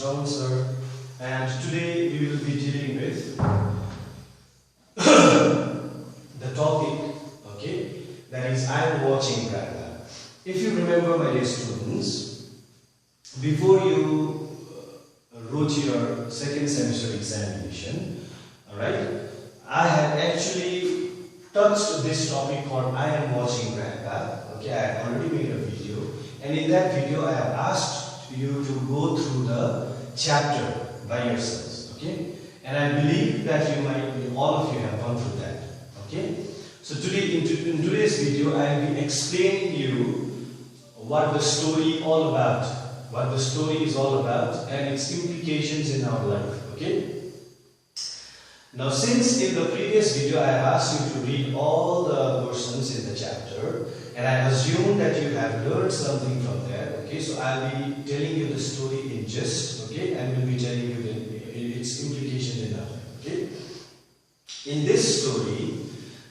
Strong Sir, and today we will be dealing with the topic, okay, that is I am watching Grandpa. If you remember, my dear students, before you wrote your second semester examination, alright, I had actually touched this topic called I am watching Grandpa. Okay, I have already made a video, and in that video I have asked you to go through the chapter by yourselves. Okay, and I believe that all of you have gone through that. Okay, so today in today's video I will be explaining you what the story all about, what the story is all about, and its implications in our life. Okay. Now, since in the previous video I have asked you to read all the portions in the chapter, and I assume that you have learned something from there, okay, so I'll be telling you the story in gist, okay, and will be telling you its implications in our life, okay. In this story,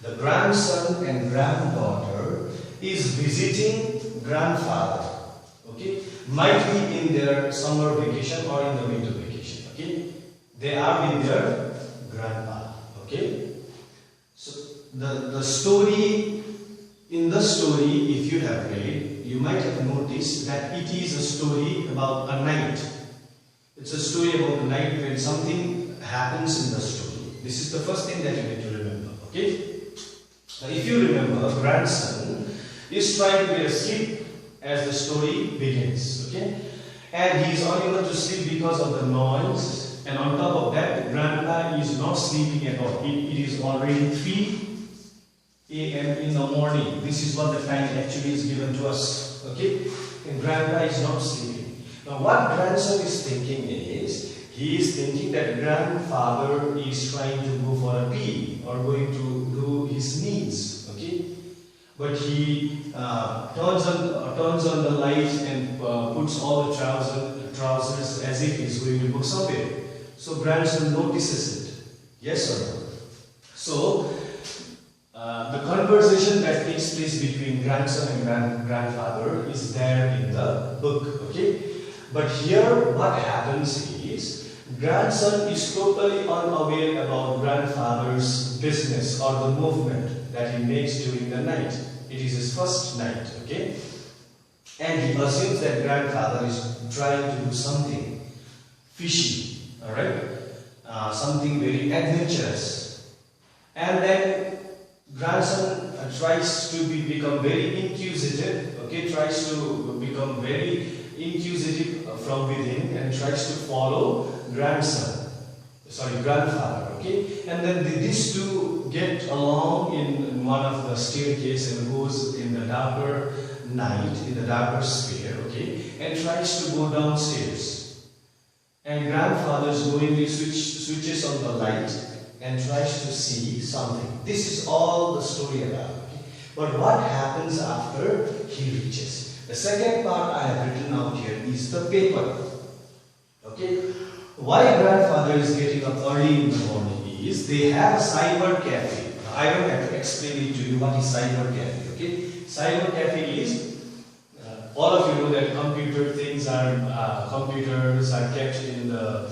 the grandson and granddaughter is visiting grandfather, okay, might be in their summer vacation or in the winter vacation, okay. They are with their grandpa, okay. So the story, in the story, if you have read, you might have noticed that it is a story about a night. It's a story about a night when something happens in the story. This is the first thing that you need to remember, okay. Now if you remember, grandson is trying to get asleep as the story begins, okay, and he is unable to sleep because of the noise. And on top of that, grandpa is not sleeping at all. It is already 3 a.m. in the morning. This is what the time actually is given to us. Okay? And grandpa is not sleeping. Now what grandson is thinking is, he is thinking that grandfather is trying to go for a pee or going to do his needs. Okay? But he turns on the light and puts all the trousers as if he's going to go somewhere. So grandson notices it. Yes or no? So the conversation that takes place between grandson and grandfather is there in the book. Okay? But here what happens is, grandson is totally unaware about grandfather's business or the movement that he makes during the night. It is his first night. Okay? And he assumes that grandfather is trying to do something fishy. Alright, something very adventurous, and then grandson tries to become very inquisitive. Okay, tries to become very inquisitive from within and tries to follow grandfather. Okay, and then these two get along in one of the staircase and goes in the darker night, in the darker sphere. Okay, and tries to go downstairs. And grandfather knowingly switches on the light and tries to see something. This is all the story about. Okay? But what happens after he reaches? The second part I have written out here is the paper. Okay? Why grandfather is getting up early in the morning is they have a cyber cafe. Now, I don't have to explain it to you what is cyber cafe. Okay? Cyber cafe is, all of you know that computers are kept in the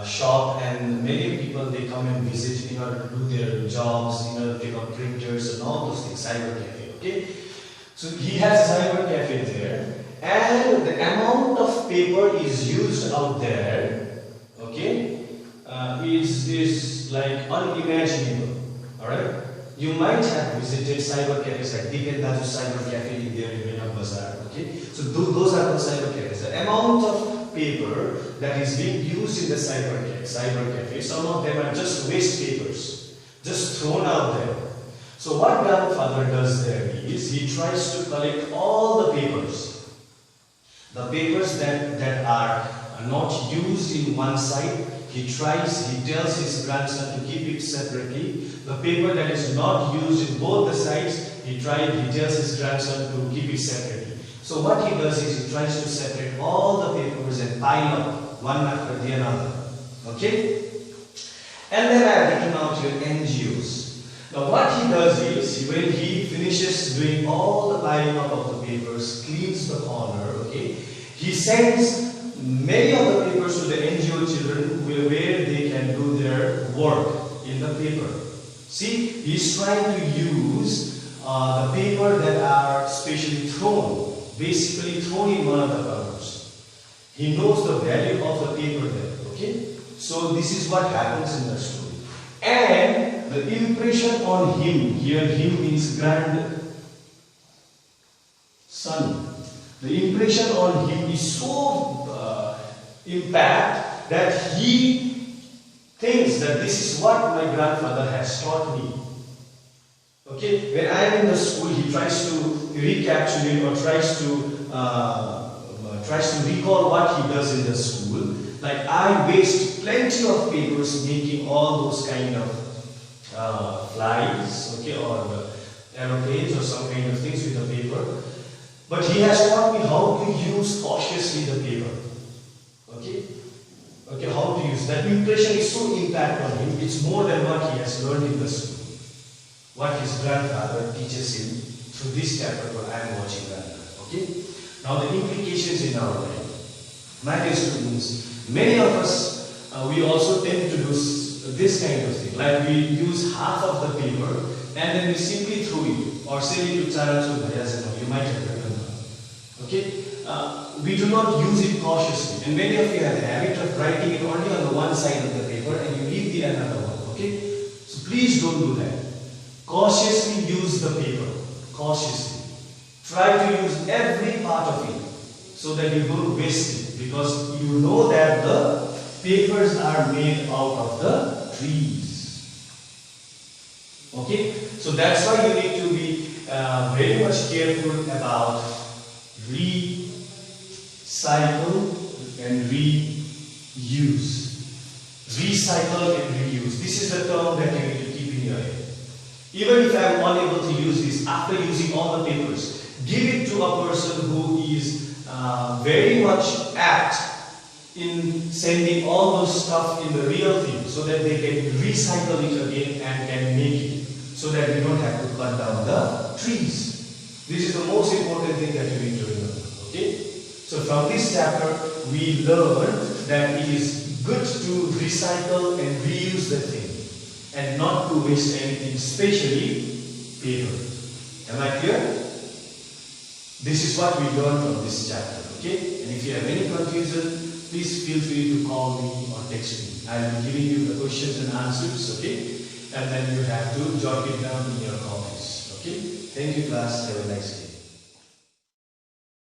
shop, and many people they come and visit in order to do their jobs, in order to take up printers and all those things. Cyber cafe, okay. So he has a cyber cafe there, and the amount of paper is used out there, okay, is like unimaginable. All right. You might have visited cyber cafes like Dikendaju Cyber Cafe in there in Rhenock Bazaar. Okay, so those are the cyber cafes. The amount of paper that is being used in the cyber cafe, some of them are just waste papers, just thrown out there. So what grandfather does there is he tries to collect all the papers that are not used in one side. He tells his grandson to keep it separately. The paper that is not used in both the sides, he tells his grandson to keep it separately. So what he does is he tries to separate all the papers and pile up one after the another. Okay? And then I have written out here NGOs. Now what he does is, when he finishes doing all the piling up of the papers, cleans the corner, okay, He sends many of the papers to the NGO children where they can do their work in the paper. See, he's trying to use the paper that are specially thrown, basically thrown in one of the corners. He knows the value of the paper there, okay? So this is what happens in the story. And the impression on him, here him means grandson. The impression on him is so impact that he thinks that this is what my grandfather has taught me. Okay, when I am in the school, he tries to recapitulate or tries to recall what he does in the school. Like, I waste plenty of papers making all those kind of flies, okay, or aeroplanes or some kind of things with the paper. But he has taught me how to use cautiously the paper. Okay? Okay, how to use. That impression is so impact on him. It's more than what he has learned in the school. What his grandfather teaches him through this chapter what I am watching grandfather. Okay? Now the implications in our life. My dear students, many of us, we also tend to do this kind of thing. Like we use half of the paper and then we simply throw it or sell it to Charansu Bhayas. You might have heard. Okay, we do not use it cautiously, and many of you have the habit of writing it only on the one side of the paper and you leave the another one. Okay, so please don't do that. Cautiously use the paper, cautiously. Try to use every part of it so that you don't waste it, because you know that the papers are made out of the trees. Okay, so that's why you need to be very much careful about recycle and reuse. Recycle and reuse. This is the term that you need to keep in your head. Even if I am unable to use this after using all the papers, give it to a person who is very much apt in sending all those stuff in the real thing, so that they can recycle it again and can make it, so that we don't have to cut down the trees. This is the most important thing that you need to remember. Okay? So from this chapter, we learn that it is good to recycle and reuse the thing, and not to waste anything, especially paper. Am I clear? This is what we learned from this chapter. Okay? And if you have any confusion, please feel free to call me or text me. I will be giving you the questions and answers. Okay? And then you have to jot it down in your copies. Okay? Thank you, class. Have a nice day.